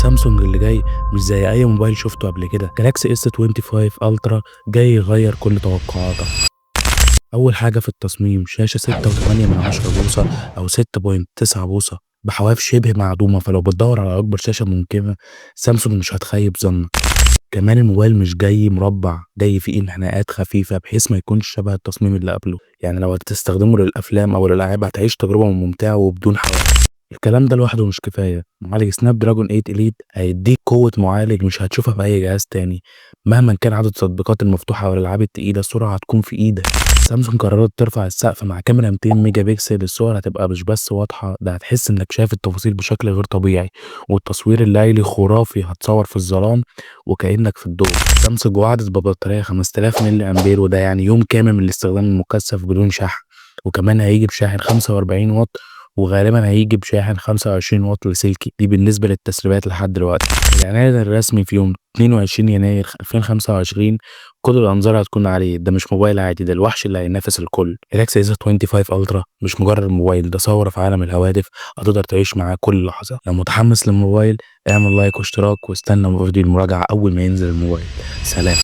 سامسونج اللي جاي مش زي اي موبايل شفته قبل كده. جالاكسي اس 25 الترا جاي يغير كل توقعاتك. اول حاجه في التصميم، شاشه 6.8 بوصه او 6.9 بوصه بحواف شبه معدومه، فلو بتدور على اكبر شاشه ممكنه سامسونج مش هتخيب ظنك. كمان الموبايل مش جاي مربع، جاي فيه انحناءات خفيفه بحيث ما يكونش شبه التصميم اللي قبله، يعني لو هتستخدمه للافلام او للالعاب هتعيش تجربه ممتعه وبدون حواف. الكلام ده لوحده مش كفايه، معالج سناب دراجون 8 اليت هيديك قوه معالج مش هتشوفها في اي جهاز تاني. مهما كان عدد التطبيقات المفتوحه والالعاب التقيله السرعه هتكون في ايدك. سامسونج قررت ترفع السقف مع كاميرا 200 ميجا بكسل، الصور هتبقى مش بس واضحه، ده هتحس انك شايف التفاصيل بشكل غير طبيعي، والتصوير الليلي خرافي، هتصور في الظلام وكأنك في الضوء. سامسونج وعدت ببطارية 5000 ملي أمبير، وده يعني يوم كامل من الاستخدام المكثف بدون شحن، وكمان هيجي بشاحن 45 واط، وغالبا هيجي بشاحن 25 واط لاسلكي، دي بالنسبة للتسريبات لحد دلوقتي. الإعلان الرسمي في يوم 22 يناير 2025 كل الأنظار هتكون عليه، ده مش موبايل عادي، ده الوحش اللي هينافس الكل. جالاكسي اس 25 الترا مش مجرد موبايل، ده ثورة في عالم الهواتف هتقدر تعيش معاه كل لحظة. لو متحمس للموبايل اعمل لايك واشتراك واستنى فيديو المراجعة أول ما ينزل الموبايل. سلام.